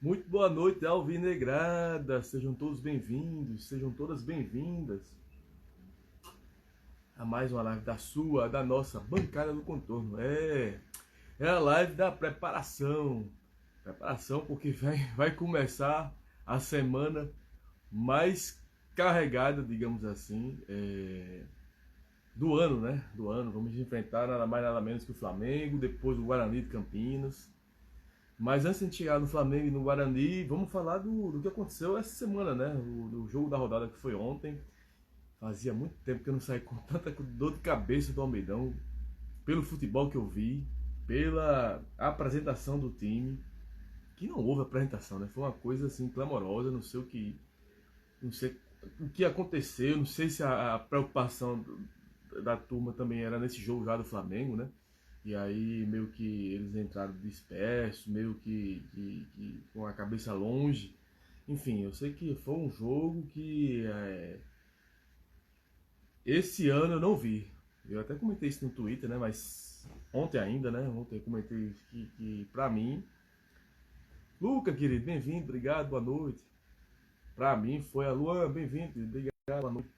Muito boa noite, Alvinegrada. Sejam todos bem-vindos, sejam todas bem-vindas a mais uma live da nossa bancada do contorno. É a live da preparação. Preparação porque vai começar a semana mais carregada, digamos assim, do ano, né? Do ano. Vamos enfrentar nada mais nada menos que o Flamengo, depois o Guarani de Campinas. Mas antes de chegar no Flamengo e no Guarani, vamos falar do que aconteceu essa semana, né? Do jogo da rodada que foi ontem. Fazia muito tempo que eu não saí com tanta dor de cabeça do Almeidão, pelo futebol que eu vi, pela apresentação do time, que não houve apresentação, né? Foi uma coisa assim clamorosa, não sei o que aconteceu, não sei se a preocupação da turma também era nesse jogo já do Flamengo, né? E aí meio que eles entraram dispersos, meio que com a cabeça longe. Enfim, eu sei que foi um jogo que esse ano eu não vi. Eu até comentei isso no Twitter, né? Mas ontem ainda, né? Ontem eu comentei que pra mim... Luca, querido, bem-vindo, obrigado, boa noite. Pra mim foi a Luan, bem-vindo, obrigado, boa noite.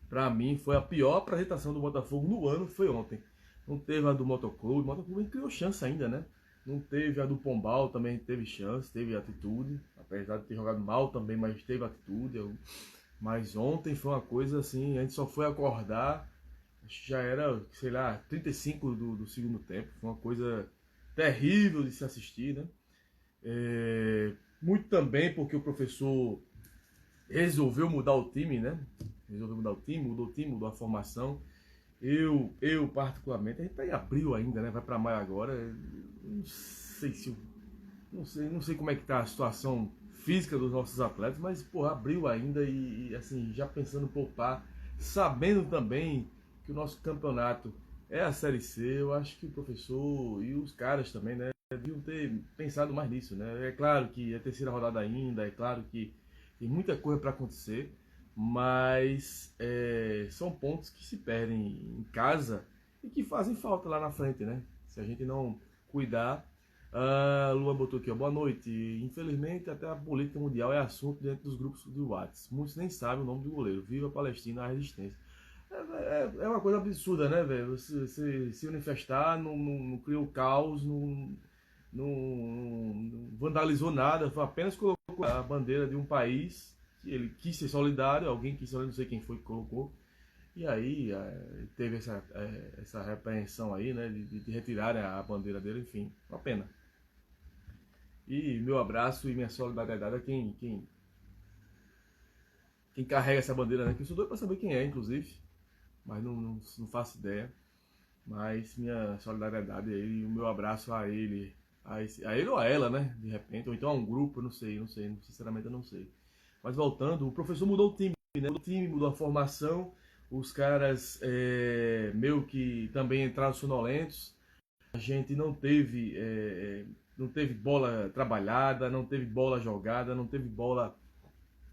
Pra mim foi a pior apresentação do Botafogo no ano, foi ontem. Não teve a do Motoclube, o Motoclube criou chance ainda, né? Não teve a do Pombal, também teve chance, teve atitude, apesar de ter jogado mal também, mas teve atitude. Mas ontem foi uma coisa assim, a gente só foi acordar, acho que já era, sei lá, 35 do segundo tempo. Foi uma coisa terrível de se assistir, né? Muito também porque o professor resolveu mudar o time, né? Resolveu mudar o time, mudou a formação. Eu particularmente, a gente tá em abril ainda, né? Vai para maio agora. Não sei se não sei como é que tá a situação física dos nossos atletas, mas pô, abril ainda e assim, já pensando em poupar, sabendo também que o nosso campeonato é a Série C, eu acho que o professor e os caras também, né, deviam ter pensado mais nisso, né? É claro que é a terceira rodada ainda, é claro que tem muita coisa para acontecer, mas são pontos que se perdem em casa e que fazem falta lá na frente, né? Se a gente não cuidar. A Lua botou aqui, ó, boa noite. Infelizmente, até a política mundial é assunto dentro dos grupos do WhatsApp. Muitos nem sabem o nome do goleiro. Viva a Palestina, a resistência. É uma coisa absurda, né, velho? Você se manifestar, não criou caos, não vandalizou nada, apenas colocou a bandeira de um país que ele quis ser solidário, alguém quis ser solidário, não sei quem foi que colocou. E aí teve essa repreensão aí, né, de retirarem a bandeira dele, enfim, uma pena. E meu abraço e minha solidariedade a quem carrega essa bandeira, né? Que eu sou doido pra saber quem é, inclusive, mas não faço ideia. Mas minha solidariedade e o meu abraço a ele, a ele ou a ela, né? De repente, ou então a um grupo, eu não sei, sinceramente eu não sei. Mas voltando, o professor mudou o time, né? Mudou o time, mudou a formação, os caras meio que também entraram sonolentos. A gente não teve bola trabalhada, não teve bola jogada, não teve bola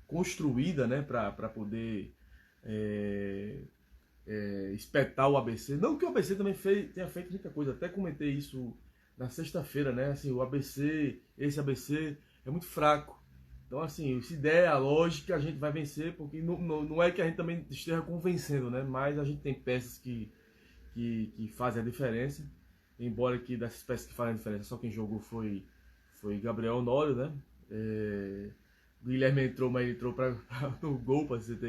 construída, né, para poder é, espetar o ABC. Não que o ABC também tenha feito muita coisa, até comentei isso na sexta-feira, né? Assim, esse ABC é muito fraco. Então, assim, se der a lógica, a gente vai vencer, porque não é que a gente também esteja convencendo, né? Mas a gente tem peças que fazem a diferença. Embora que dessas peças que fazem a diferença, só quem jogou foi Gabriel Honório, né? O Guilherme entrou, mas ele entrou no gol, para vocês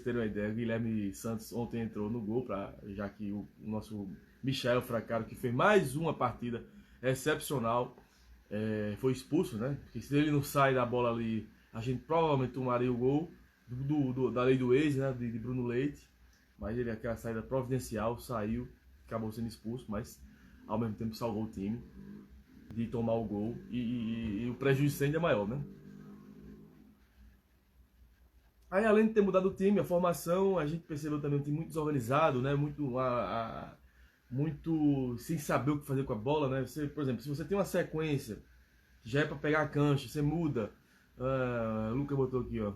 terem uma ideia. O Guilherme Santos ontem entrou no gol, já que o nosso Michael Fracaro, que fez mais uma partida excepcional, foi expulso, né? Porque se ele não sai da bola ali, a gente provavelmente tomaria o gol da lei do ex, né? De Bruno Leite. Mas ele, aquela saída providencial, saiu, acabou sendo expulso, mas ao mesmo tempo salvou o time de tomar o gol e o prejuízo ainda é maior, né? Aí, além de ter mudado o time, a formação, a gente percebeu também um time muito desorganizado, né? Muito sem saber o que fazer com a bola, né? Você, por exemplo, se você tem uma sequência que já é para pegar a cancha, você muda. O Lucas botou aqui, ó.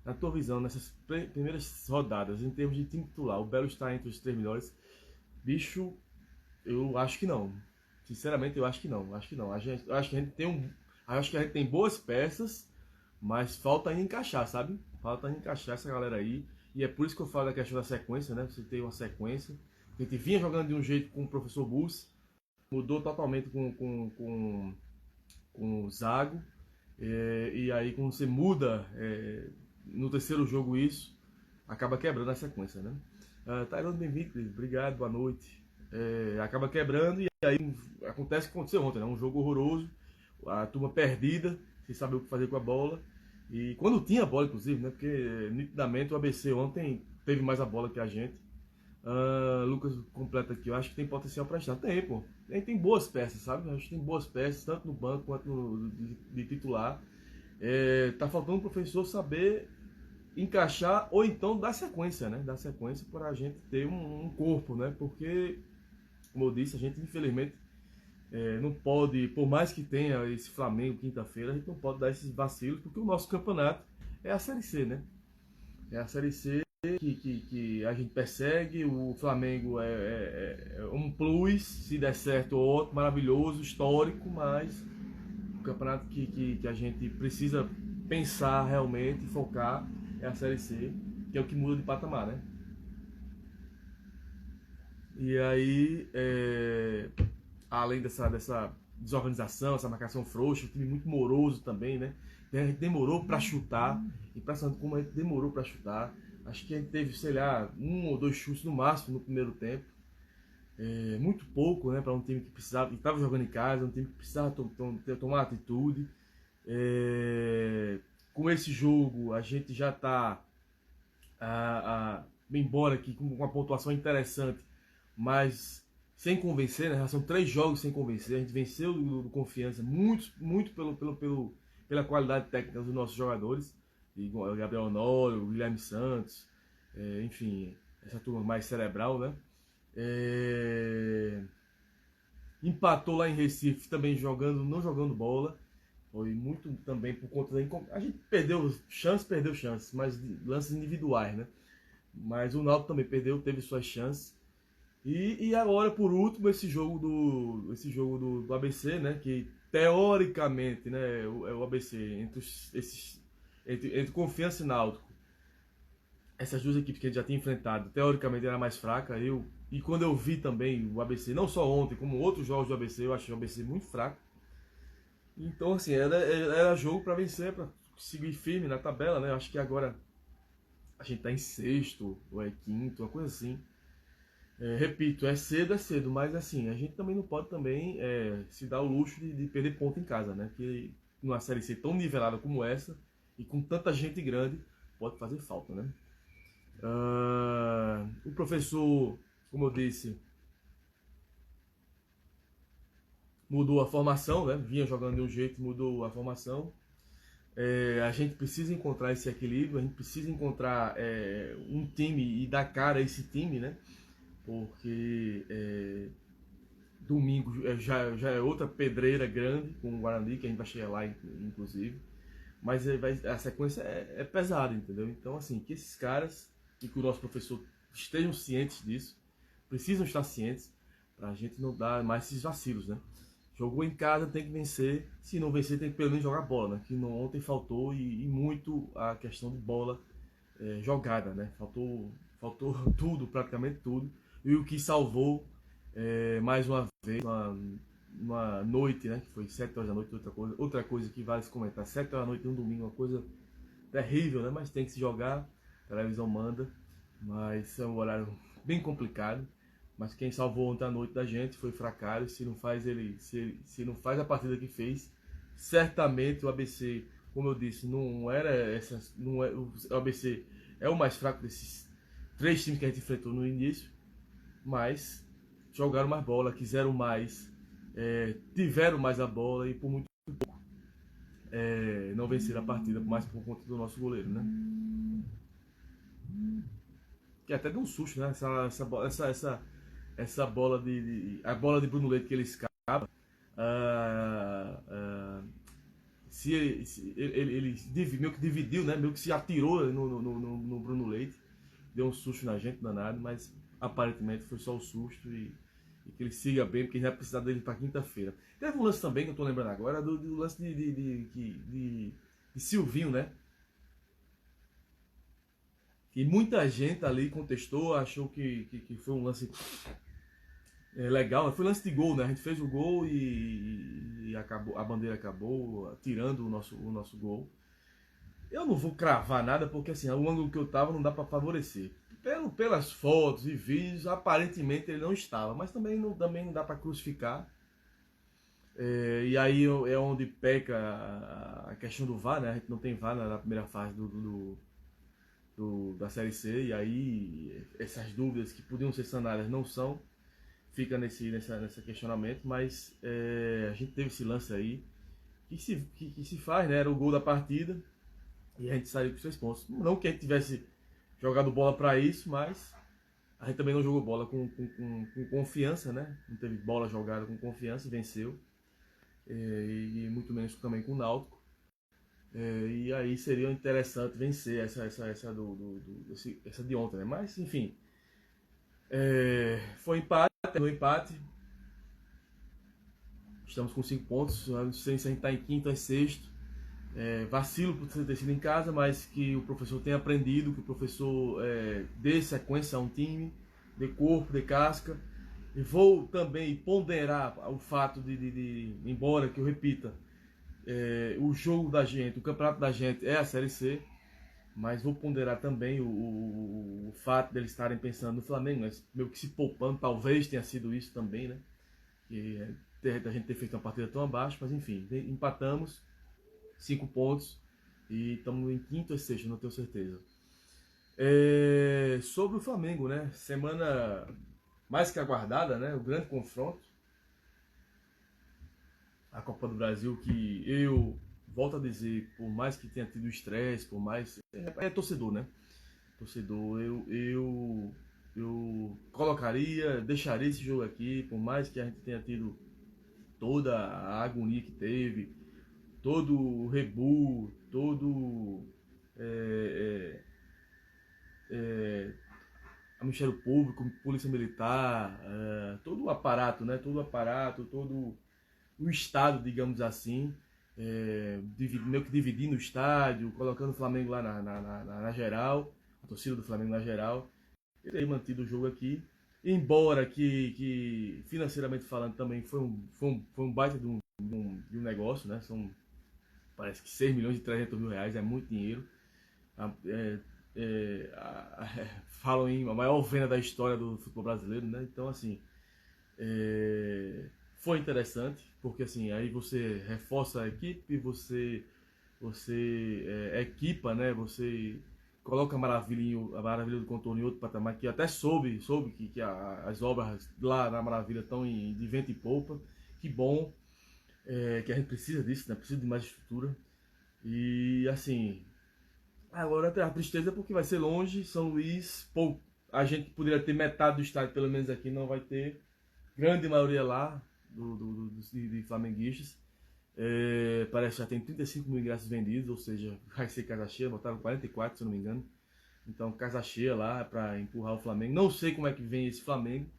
Na tua visão, nessas primeiras rodadas, em termos de time titular, o Belo está entre os três melhores. Bicho, eu acho que não. Sinceramente, eu acho que não. Acho que não. Eu acho que a gente tem acho que a gente tem boas peças, mas falta ainda encaixar, sabe? Falta ainda encaixar essa galera aí. E é por isso que eu falo da questão da sequência, né? Você tem uma sequência. A gente vinha jogando de um jeito com o professor Bus, mudou totalmente com o Zago. E aí quando você muda no terceiro jogo isso, acaba quebrando a sequência, né? Tairone, bem-vindo, obrigado, boa noite. Acaba quebrando e aí acontece o que aconteceu ontem, né? Um jogo horroroso, a turma perdida, sem saber o que fazer com a bola. E quando tinha a bola, inclusive, né? Porque nitidamente o ABC ontem teve mais a bola que a gente. Lucas completa aqui, eu acho que tem potencial para estar. Tem, pô. Tem boas peças, sabe? Eu acho que tem boas peças, tanto no banco quanto de titular. Tá faltando o professor saber encaixar ou então dar sequência, né? Dar sequência para a gente ter um corpo, né? Porque, como eu disse, a gente infelizmente não pode, por mais que tenha esse Flamengo quinta-feira, a gente não pode dar esses vacilos, porque o nosso campeonato é a Série C, né? É a Série C que a gente persegue, o Flamengo é um plus, se der certo, ótimo, maravilhoso, histórico, mas o campeonato que a gente precisa pensar realmente, focar, é a Série C, que é o que muda de patamar, né? E aí, além dessa desorganização, essa marcação frouxa, o time muito moroso também, né? A gente demorou para chutar, impressionante como a gente demorou para chutar. Acho que a gente teve, sei lá, 1 ou 2 chutes no máximo no primeiro tempo. Muito pouco, né, para um time que precisava, que estava jogando em casa, um time que precisava tomar atitude. Com esse jogo, a gente já está, embora aqui com uma pontuação interessante, mas sem convencer, né? Já são 3 jogos sem convencer. A gente venceu do Confiança muito pela qualidade técnica dos nossos jogadores, o Gabriel Honório, o Guilherme Santos, enfim, essa turma mais cerebral, né? Empatou lá em Recife também não jogando bola. Foi muito também por conta da a gente perdeu chances, mas lances individuais, né? Mas o Náutico também teve suas chances. E agora, por último, esse jogo do ABC, né? Que teoricamente, né, é o ABC entre Confiança e Náutico. Essas duas equipes que a gente já tinha enfrentado, teoricamente era mais fraca. E quando eu vi também o ABC, não só ontem, como outros jogos do ABC, eu achei o ABC muito fraco. Então, assim, era jogo para vencer, para seguir firme na tabela, né? Eu acho que agora a gente tá em sexto ou é quinto, uma coisa assim. Repito, é cedo, mas assim, a gente também não pode também se dar o luxo de perder ponto em casa, né? Que numa Série C tão nivelada como essa, e com tanta gente grande, pode fazer falta, né? O professor, como eu disse, mudou a formação, né? Vinha jogando de um jeito, mudou a formação. A gente precisa encontrar esse equilíbrio, a gente precisa encontrar um time e dar cara a esse time, né? Porque domingo já é outra pedreira grande com o Guarani, que a gente vai chegar lá, inclusive. Mas a sequência é pesada, entendeu? Então, assim, que esses caras e que o nosso professor estejam cientes disso, precisam estar cientes, para a gente não dar mais esses vacilos, né? Jogou em casa, tem que vencer. Se não vencer, tem que pelo menos jogar bola, né? Que ontem faltou e muito a questão de bola jogada, né? Faltou tudo, praticamente tudo. E o que salvou, mais uma vez, uma noite, né? Que foi 7 horas da noite, outra coisa que vale se comentar. 7 horas da noite um domingo, uma coisa terrível, né? Mas tem que se jogar, a televisão manda. Mas é um horário bem complicado. Mas quem salvou ontem à noite da gente foi o Fracário. Se não faz a partida que fez, certamente o ABC, como eu disse, não era essa. Não é, o ABC é o mais fraco desses 3 times que a gente enfrentou no início, mas jogaram mais bola, quiseram mais, tiveram mais a bola e por muito pouco não venceram a partida, mais por conta do nosso goleiro, né? Que até deu um susto, né? Essa bola a bola de Bruno Leite que ele escapa, ele meio que dividiu, né? Meio que se atirou no Bruno Leite, deu um susto na gente danado, mas aparentemente foi só o susto e que ele siga bem, porque a gente vai precisar dele para quinta-feira. Teve um lance também que eu tô lembrando agora, do lance de Silvinho, né? Que muita gente ali contestou, achou que foi um lance legal. Foi lance de gol, né? A gente fez o gol e acabou, a bandeira acabou tirando o nosso gol. Eu não vou cravar nada, porque assim, o ângulo que eu tava não dá para favorecer. Pelas fotos e vídeos, aparentemente ele não estava, mas também não dá para crucificar. E aí é onde peca a questão do VAR, né? A gente não tem VAR na primeira fase da Série C, e aí essas dúvidas que podiam ser sanadas não são, fica nesse questionamento, mas a gente teve esse lance aí, que se faz, né? Era o gol da partida, e a gente saiu com 6 pontos. Não que a gente tivesse jogado bola para isso, mas a gente também não jogou bola com confiança, né? Não teve bola jogada com confiança e venceu. E muito menos também com o Náutico. E aí seria interessante vencer essa de ontem, né? Mas, enfim, foi empate, no empate. Estamos com 5 pontos, não sei se a gente está em quinto ou sexto. Vacilo por ter sido em casa, mas que o professor tenha aprendido, que o professor dê sequência a um time, dê corpo, dê casca. E vou também ponderar o fato embora que eu repita, o jogo da gente, o campeonato da gente é a Série C, mas vou ponderar também o fato deles estarem pensando no Flamengo, mas meio que se poupando, talvez tenha sido isso também, né? Que a gente ter feito uma partida tão abaixo, mas enfim, empatamos 5 pontos e estamos em quinto ou sexto, não tenho certeza. Sobre o Flamengo, né? Semana mais que aguardada, né? O grande confronto. A Copa do Brasil, que eu volto a dizer, por mais que tenha tido estresse, por mais... torcedor, né? Torcedor, eu colocaria, deixaria esse jogo aqui, por mais que a gente tenha tido toda a agonia que teve, todo o rebu, todo a Ministério Público, Polícia Militar, todo o aparato, né? Todo o aparato, todo o Estado, digamos assim, meio que dividindo o estádio, colocando o Flamengo lá na geral, a torcida do Flamengo na geral. Eu teria mantido o jogo aqui, embora que financeiramente falando também foi um baita de um negócio, né? Parece que 6 milhões e 300 mil reais, é muito dinheiro. Falam em a maior venda da história do futebol brasileiro, né? Então, assim, foi interessante, porque assim, aí você reforça a equipe, você equipa, né? Você coloca a Maravilha do Contorno em outro patamar, que até soube que as obras lá na Maravilha estão de vento e polpa. Que bom, que a gente precisa disso, né? Precisa de mais estrutura. E assim, agora a tristeza é porque vai ser longe, São Luís, a gente poderia ter metade do estádio, pelo menos aqui não vai ter, grande maioria lá de flamenguistas. Parece que já tem 35 mil ingressos vendidos, ou seja, vai ser casa cheia, botaram 44 se eu não me engano. Então casa cheia lá para empurrar o Flamengo. Não sei como é que vem esse Flamengo.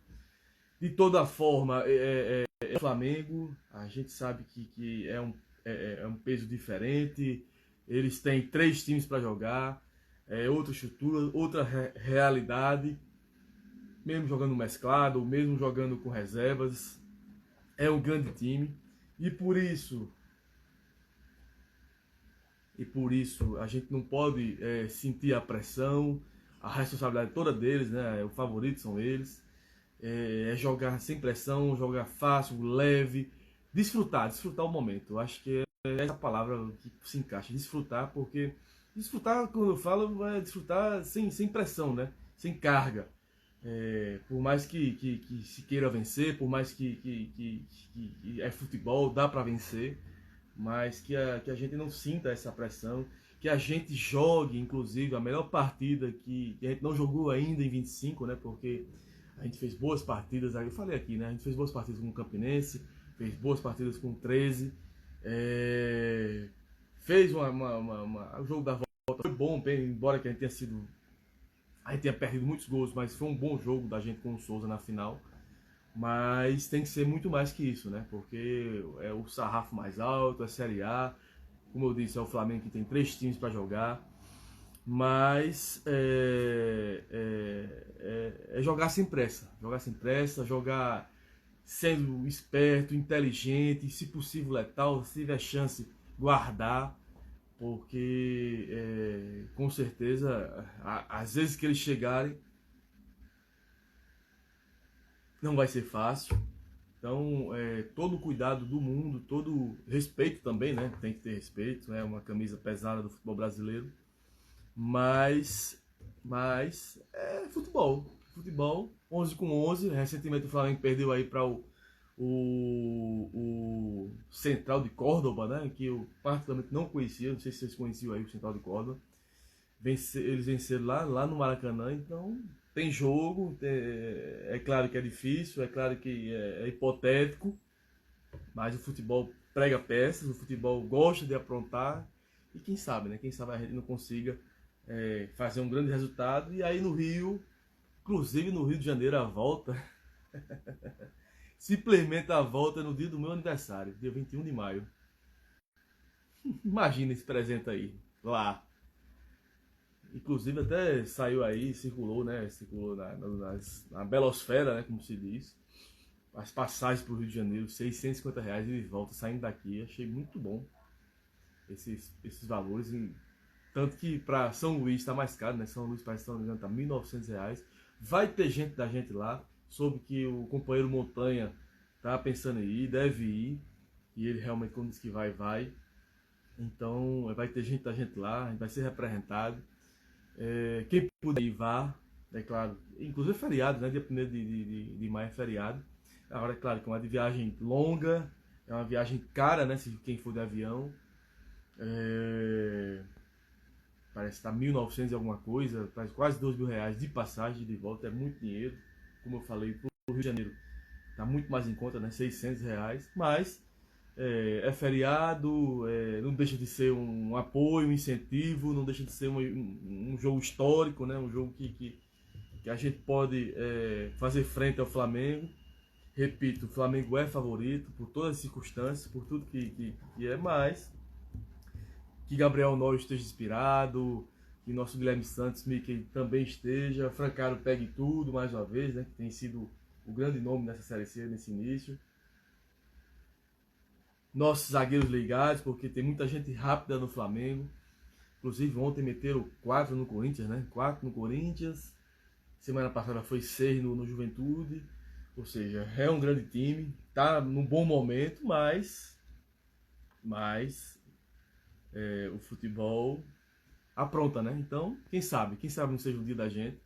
De toda forma, é Flamengo, a gente sabe que é um peso diferente. Eles têm 3 times para jogar, outra estrutura, outra realidade, mesmo jogando mesclado, mesmo jogando com reservas. É um grande time e por isso a gente não pode sentir a pressão, a responsabilidade toda deles, né? Os favoritos são eles. Jogar sem pressão, jogar fácil, leve, desfrutar o momento. Eu acho que essa palavra que se encaixa, desfrutar, porque desfrutar, quando eu falo, é desfrutar sem pressão, né? Sem carga. Por mais que se queira vencer, por mais que é futebol, dá para vencer, mas que a gente não sinta essa pressão, que a gente jogue, inclusive, a melhor partida que a gente não jogou ainda em 25, né? Porque a gente fez boas partidas, eu falei aqui, né? A gente fez boas partidas com o Campinense, fez boas partidas com o 13, fez o jogo da volta, foi bom, bem, embora que a gente tenha perdido muitos gols, mas foi um bom jogo da gente com o Souza na final. Mas tem que ser muito mais que isso, né? Porque é o sarrafo mais alto, é Série A. Como eu disse, é o Flamengo que tem 3 times para jogar. Mas é jogar sem pressa. Jogar sem pressa, jogar sendo esperto, inteligente, se possível letal, se tiver chance, guardar. Porque com certeza, às vezes que eles chegarem, não vai ser fácil. Então, todo o cuidado do mundo, todo respeito também, né? Tem que ter respeito, é uma camisa pesada do futebol brasileiro. Mas, mas é futebol. Futebol, 11 com 11. Recentemente o Flamengo perdeu aí para o Central de Córdoba, né? Que eu particularmente não conhecia. Não sei se vocês conheciam aí o Central de Córdoba. Eles venceram lá no Maracanã, então tem jogo. É claro que é difícil, é claro que é hipotético, mas o futebol prega peças, o futebol gosta de aprontar. E quem sabe, né? Quem sabe a gente não consiga fazer um grande resultado. E aí no Rio, inclusive no Rio de Janeiro, a volta, simplesmente a volta no dia do meu aniversário, dia 21 de maio. Imagina esse presente aí, lá. Inclusive até saiu aí, circulou, né? Circulou na belosfera, né? Como se diz. As passagens para o Rio de Janeiro, R$ 650 e de volta, saindo daqui. Achei muito bom esses valores. Tanto que para São Luís está mais caro, né? São Luís, parece que está R$ 1.900. Vai ter gente da gente lá. Soube que o companheiro Montanha tá pensando em ir, deve ir. E ele realmente, quando diz que vai, vai. Então vai ter gente da gente lá, a gente vai ser representado. Quem puder ir, vá. É claro, inclusive feriado, né? Dia 1º de maio é feriado. Agora, é claro que é uma viagem longa, é uma viagem cara, né? Se quem for de avião. Parece que está 1.900 e alguma coisa, quase R$ 2.000 de passagem de volta, é muito dinheiro. Como eu falei, para o Rio de Janeiro está muito mais em conta, né? R$ 600, mas feriado, não deixa de ser um apoio, um incentivo, não deixa de ser um jogo histórico, né? Um jogo que a gente pode fazer frente ao Flamengo. Repito, o Flamengo é favorito por todas as circunstâncias, por tudo que é mais. Que Gabriel Noy esteja inspirado, que nosso Guilherme Santos Mickey também esteja, Francaro pegue tudo mais uma vez, né? Que tem sido o grande nome nessa Série C, nesse início. Nossos zagueiros ligados, porque tem muita gente rápida no Flamengo. Inclusive ontem meteram 4 no Corinthians, né? 4 no Corinthians. Semana passada foi 6 no Juventude. Ou seja, é um grande time. Tá num bom momento, mas o futebol apronta, né? Então, quem sabe não seja o dia da gente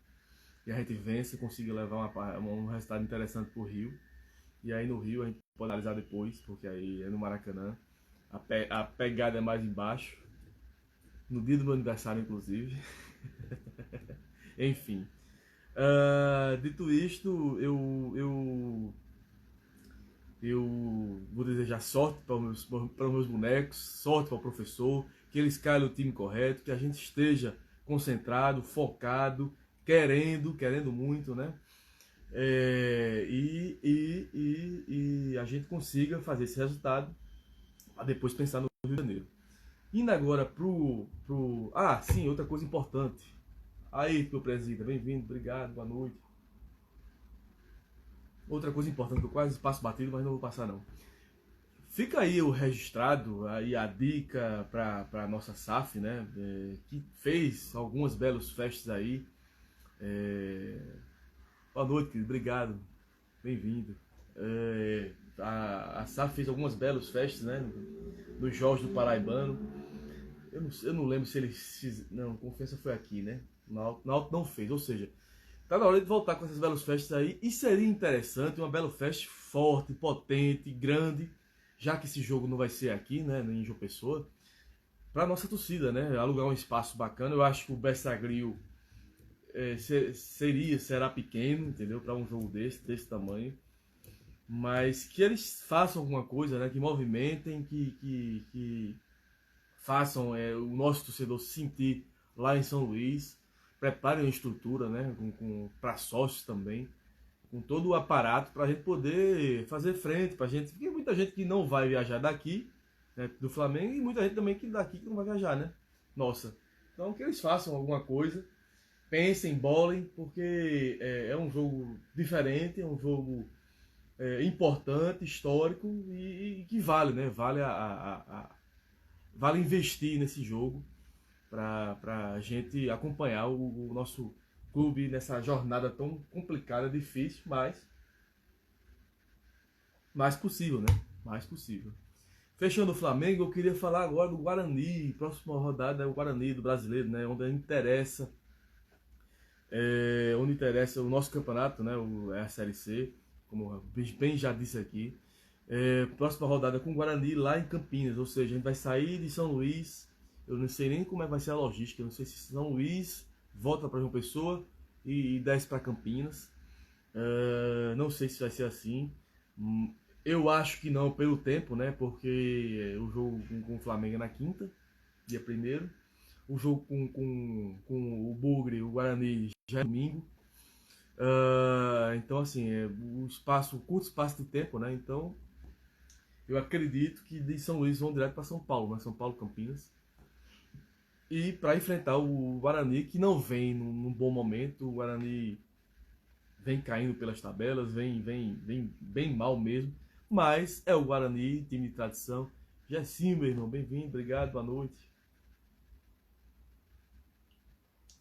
e a gente vence e consiga levar um resultado interessante pro Rio. E aí no Rio a gente pode analisar depois, porque aí é no Maracanã. A pegada é mais embaixo. No dia do meu aniversário, inclusive. Enfim. Dito isto, eu vou desejar sorte para os meus bonecos, sorte para o professor, que eles caiam no time correto, que a gente esteja concentrado, focado, querendo muito, né? E a gente consiga fazer esse resultado para depois pensar no Rio de Janeiro. Indo agora pro. Ah, sim, outra coisa importante. Aí, meu presidente, bem-vindo, obrigado, boa noite. Outra coisa importante que eu quase passo batido, mas não vou passar não. Fica aí o registrado, aí a dica para a nossa SAF, né? Que fez algumas belas festas aí. Boa noite, querido, obrigado, bem-vindo. A SAF fez algumas belas festas, né? Nos Jogos do Paraibano. Eu não lembro se eles fizeram. Não, Confiança foi aqui, né? Náutico não fez, ou seja, tá na hora de voltar com essas belas festas aí. E seria interessante uma bela festa forte, potente, grande, já que esse jogo não vai ser aqui, né, em João Pessoa, para nossa torcida, né, alugar um espaço bacana. Eu acho que o Bessagril será pequeno, entendeu, para um jogo desse tamanho, mas que eles façam alguma coisa, né, que movimentem, que façam o nosso torcedor se sentir lá em São Luís, preparem a estrutura, né, para sócios também. com todo o aparato para a gente poder fazer frente, para gente, porque muita gente que não vai viajar daqui, né, do Flamengo, e muita gente também que daqui que não vai viajar, né? Nossa. Então que eles façam alguma coisa, pensem, bolem, porque é um jogo diferente, é um jogo importante, histórico e que vale, né? Vale investir nesse jogo para a gente acompanhar o nosso clube nessa jornada tão complicada, difícil, mas mais possível, né? Mais possível. Fechando o Flamengo, eu queria falar agora do Guarani. Próxima rodada é o Guarani do Brasileiro, né? Onde interessa o nosso campeonato, né? É a Série C, como bem já disse aqui. Próxima rodada com o Guarani lá em Campinas, ou seja, a gente vai sair de São Luís. Eu não sei nem como é que vai ser a logística, eu não sei se São Luís volta para João Pessoa e desce para Campinas. Não sei se vai ser assim. Eu acho que não pelo tempo, né? Porque o jogo com o Flamengo é na quinta, dia 1º. O jogo com o Bugre, o Guarani, já é domingo. Então, assim, o curto espaço de tempo, né? Então, eu acredito que de São Luís vão direto para São Paulo, né? São Paulo, Campinas. E para enfrentar o Guarani, que não vem num bom momento. O Guarani vem caindo pelas tabelas, vem bem mal mesmo. Mas é o Guarani, time de tradição. Jessim, meu irmão, bem-vindo, obrigado, boa noite.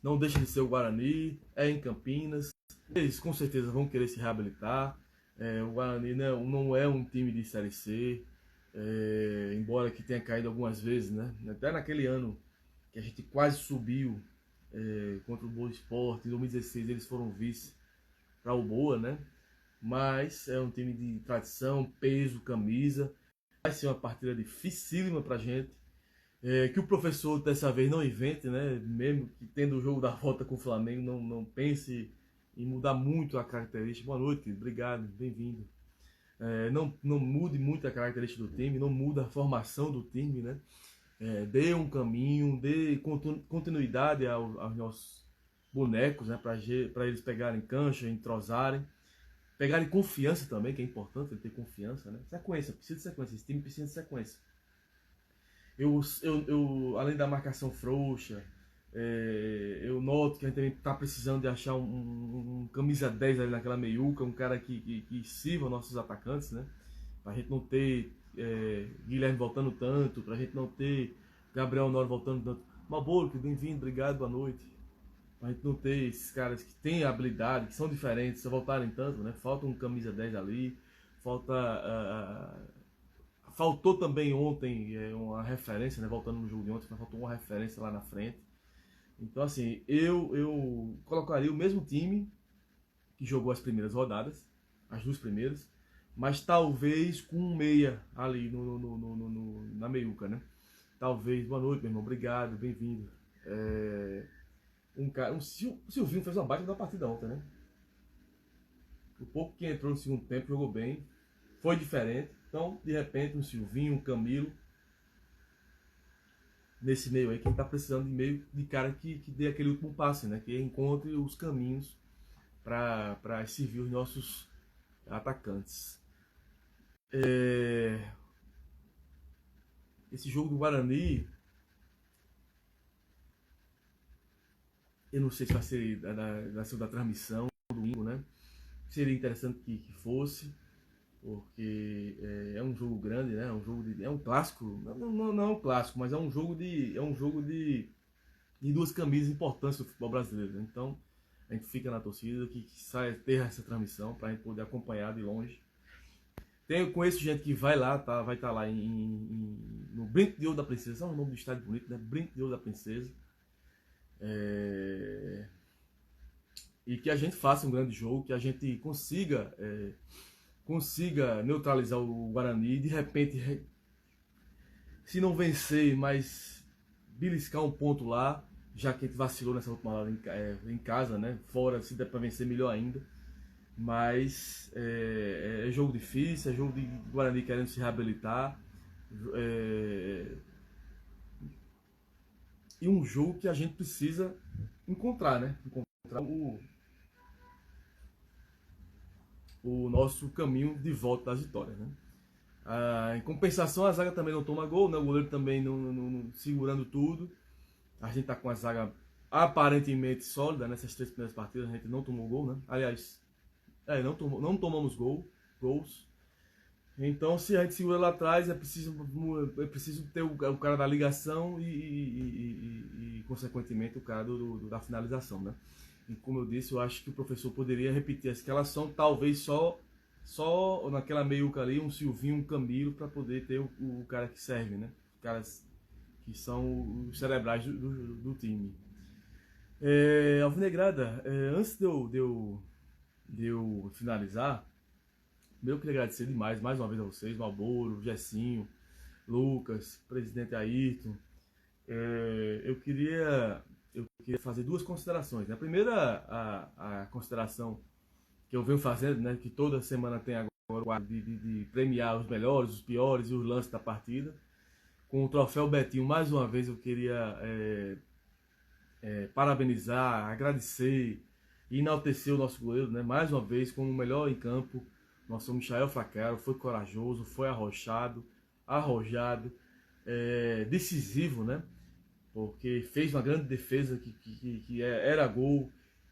Não deixa de ser o Guarani, é em Campinas. Eles com certeza vão querer se reabilitar. O Guarani não é um time de Série C, embora que tenha caído algumas vezes, né? Até naquele ano que a gente quase subiu contra o Boa Esporte, em 2016 eles foram vice para o Boa, né? Mas é um time de tradição, peso, camisa. Vai ser uma partida dificílima pra gente. Que o professor dessa vez não invente, né? Mesmo que tendo o jogo da volta com o Flamengo, não pense em mudar muito a característica. Boa noite, querido. Obrigado, bem-vindo. Não mude muito a característica do time, não muda a formação do time, né? Dê um caminho, dê continuidade aos nossos bonecos, né? Para eles pegarem cancha, entrosarem. Pegarem confiança também, que é importante ele ter confiança, né? Sequência, precisa de sequência. Esse time precisa de sequência. Além da marcação frouxa, eu noto que a gente também está precisando de achar um camisa 10 ali naquela meiuca, um cara que sirva nossos atacantes, né? Pra gente não ter Guilherme voltando tanto, pra gente não ter Gabriel Honório voltando tanto. Malboro, bem-vindo, obrigado, boa noite. Pra gente não ter esses caras que têm habilidade, que são diferentes, se voltarem tanto, né? Falta um camisa 10 ali, faltou também ontem uma referência, né? Voltando no jogo de ontem, mas faltou uma referência lá na frente. Então, assim, eu colocaria o mesmo time que jogou as primeiras rodadas, as duas primeiras, mas talvez com um meia ali na meiuca, né? Talvez, boa noite, meu irmão, obrigado, bem-vindo. O Silvinho fez uma baita da partida ontem, né? O pouco que entrou no segundo tempo jogou bem, foi diferente. Então, de repente, um Silvinho, um Camilo, nesse meio aí, quem tá precisando de meio de cara que dê aquele último passe, né? Que encontre os caminhos para servir os nossos atacantes. Esse jogo do Guarani, eu não sei se vai ser da transmissão, domingo, né? Seria interessante que fosse, porque é um jogo grande, né? É um clássico, não é um clássico, mas é um jogo de duas camisas importantes do futebol brasileiro, né? Então a gente fica na torcida que sai ter essa transmissão para a gente poder acompanhar de longe. Conheço gente que vai lá, vai estar lá no Brinco de Ouro da Princesa, é o nome do estádio bonito, né? Brinco de Ouro da Princesa. E que a gente faça um grande jogo, que a gente consiga neutralizar o Guarani e de repente, se não vencer, mas beliscar um ponto lá, já que a gente vacilou nessa última hora em casa, né? Fora, se der para vencer, melhor ainda. Mas é jogo difícil, é jogo de Guarani querendo se reabilitar. E um jogo que a gente precisa encontrar, né? Encontrar o nosso caminho de volta das vitórias, né? Em compensação, a zaga também não toma gol, né? O goleiro também não segurando tudo. A gente tá com a zaga aparentemente sólida nessas 3 primeiras partidas, a gente não tomou gol, né? Aliás, não tomamos gols. Então, se a gente segura lá atrás, é preciso ter o cara da ligação e consequentemente, o cara da finalização, né? E como eu disse, eu acho que o professor poderia repetir a escalação, talvez só naquela meiuca ali, um Silvinho, um Camilo, para poder ter o cara que serve, né? Os caras que são os cerebrais do time. Alvinegrada, antes de eu finalizar, eu queria agradecer demais, mais uma vez a vocês, Malboro, Gessinho, Lucas, presidente Ayrton. Eu queria fazer 2 considerações, né? A primeira, a consideração que eu venho fazendo, né, que toda semana tem agora o quadro de premiar os melhores, os piores e os lances da partida. Com o troféu Betinho, mais uma vez eu queria parabenizar, agradecer e enaltecer o nosso goleiro, né? Mais uma vez, como o melhor em campo, nosso Michael Flacaro foi corajoso, foi arrojado, decisivo, né? Porque fez uma grande defesa que era gol,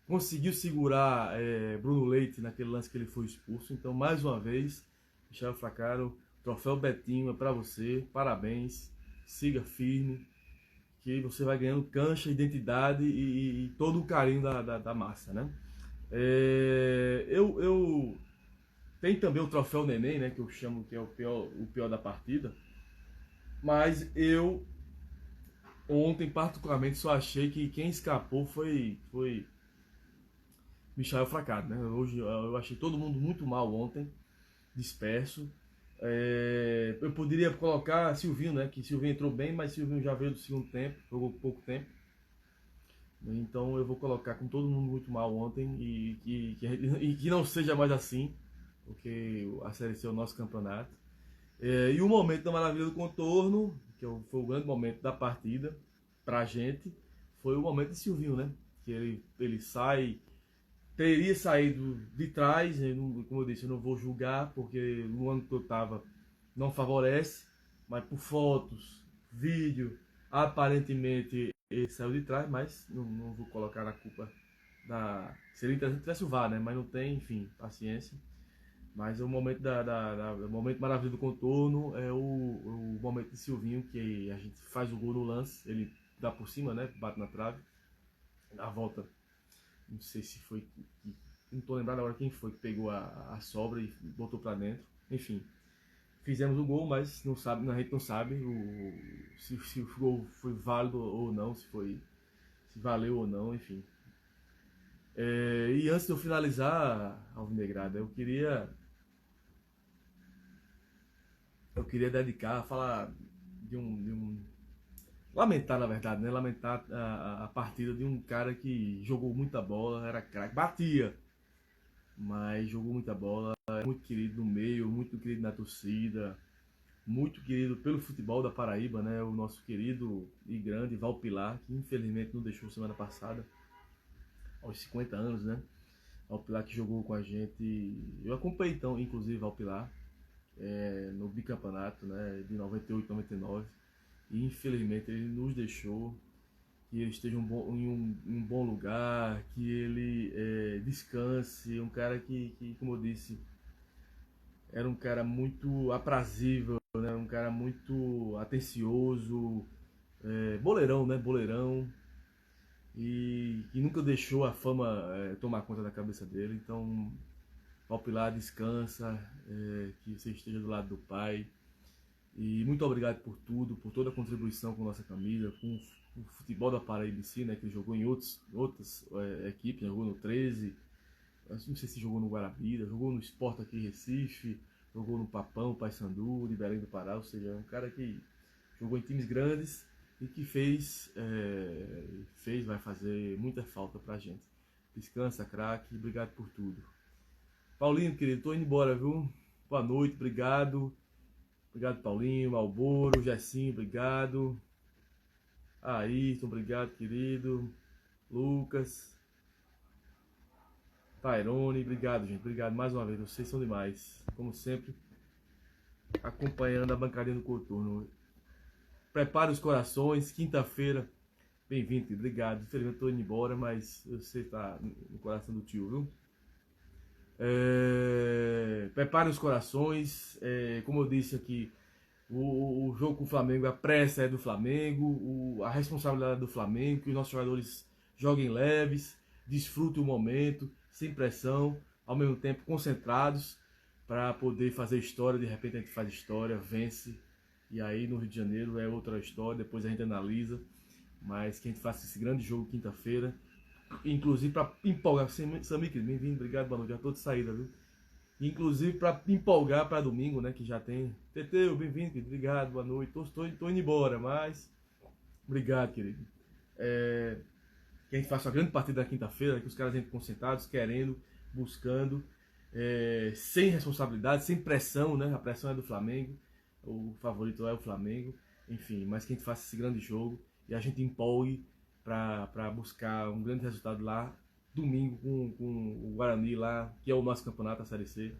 conseguiu segurar Bruno Leite naquele lance que ele foi expulso. Então, mais uma vez, Michael Flacaro, troféu Betinho é para você, parabéns, siga firme, que você vai ganhando cancha, identidade e todo o carinho da massa, né? Tem também o troféu Neném, né, que eu chamo que é o pior da partida, mas eu ontem particularmente só achei que quem escapou foi Michael Flacaro, né? Hoje eu achei todo mundo muito mal ontem, disperso. Eu poderia colocar Silvinho, né? Que Silvinho entrou bem, mas Silvinho já veio do segundo tempo, jogou pouco tempo. Então eu vou colocar com todo mundo muito mal ontem e que não seja mais assim, porque a Série C é o nosso campeonato. E o momento da maravilha do contorno, que foi o grande momento da partida pra gente, foi o momento de Silvinho, né? Que ele teria saído de trás, como eu disse, eu não vou julgar, porque no ano que eu tava não favorece, mas por fotos, vídeo, aparentemente ele saiu de trás, mas não vou colocar a culpa seria interessante se tivesse o VAR, né? Mas não tem, enfim, paciência. Mas o momento o momento maravilhoso do contorno é o momento de Silvinho, que a gente faz o gol no lance, ele dá por cima, né? Bate na trave. A volta, não sei se foi, não tô lembrado agora quem foi que pegou a sobra e botou para dentro. Enfim, fizemos o gol, mas a gente não sabe se o gol foi válido ou não, se valeu ou não, enfim. E antes de eu finalizar, Alvinegrada, eu queria falar lamentar, na verdade, né? Lamentar a partida de um cara que jogou muita bola, era craque, batia, mas jogou muita bola, é muito querido no meio, muito querido na torcida, muito querido pelo futebol da Paraíba, né? O nosso querido e grande Valpilar, que infelizmente nos deixou semana passada, aos 50 anos, né? Valpilar que jogou com a gente, eu acompanhei então, inclusive, Valpilar, no bicampeonato, né? De 98, 99, e infelizmente ele nos deixou. Que ele esteja em um bom lugar, que ele descanse, um cara que, como eu disse, era um cara muito aprazível, né? Um cara muito atencioso, boleirão, né? Boleirão, e que nunca deixou a fama tomar conta da cabeça dele. Então, Palpilar, descansa, que você esteja do lado do pai. E muito obrigado por tudo, por toda a contribuição com nossa camisa, com o futebol da Paraíba em si, né, que ele jogou em outras equipes, jogou no 13, não sei se jogou no Guarabira, jogou no Sport aqui em Recife, jogou no Papão, Paysandu, de Belém do Pará, ou seja, é um cara que jogou em times grandes e que vai fazer muita falta pra gente. Descansa, craque, obrigado por tudo. Paulinho, querido, tô indo embora, viu? Boa noite, obrigado. Obrigado, Paulinho, Malboro, Gessinho, obrigado. Ayrton, obrigado, querido. Lucas. Tairone, obrigado, gente. Obrigado mais uma vez. Vocês são demais. Como sempre, acompanhando a bancadinha do Coturno. Prepare os corações. Quinta-feira. Bem-vindo, obrigado. Infelizmente estou indo embora, mas você está no coração do tio, viu? Prepare os corações. Como eu disse aqui, o jogo com o Flamengo, a pressa é do Flamengo, a responsabilidade é do Flamengo, que os nossos jogadores joguem leves, desfrutem o momento, sem pressão, ao mesmo tempo concentrados, para poder fazer história. De repente a gente faz história, vence, e aí no Rio de Janeiro é outra história, depois a gente analisa, mas que a gente faça esse grande jogo quinta-feira, inclusive para empolgar. Samir, bem-vindo, obrigado, boa noite, já estou de saída, viu? Inclusive para empolgar para domingo, né? Que já tem. Teteu, bem-vindo, querido. Obrigado, boa noite. Tô indo embora, mas. Obrigado, querido. Que a gente faça uma grande partida na quinta-feira, que os caras entrem concentrados, querendo, buscando, sem responsabilidade, sem pressão, né? A pressão é do Flamengo. O favorito é o Flamengo. Enfim, mas que a gente faça esse grande jogo e a gente empolgue para buscar um grande resultado lá domingo com o Guarani lá, que é o nosso campeonato, a Série C,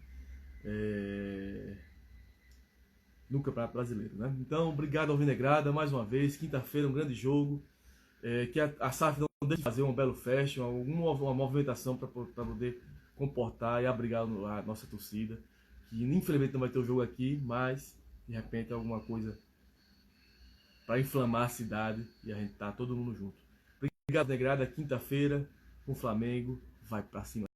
no Campeonato Brasileiro, né? Então, obrigado ao Vinegrada, mais uma vez, quinta-feira, um grande jogo, que a SAF não deixe de fazer um belo fest, uma movimentação para poder comportar e abrigar a nossa torcida, que infelizmente não vai ter o jogo aqui, mas de repente alguma coisa para inflamar a cidade e a gente tá todo mundo junto. Obrigado, Vinegrada, quinta-feira, com o Flamengo, vai para cima.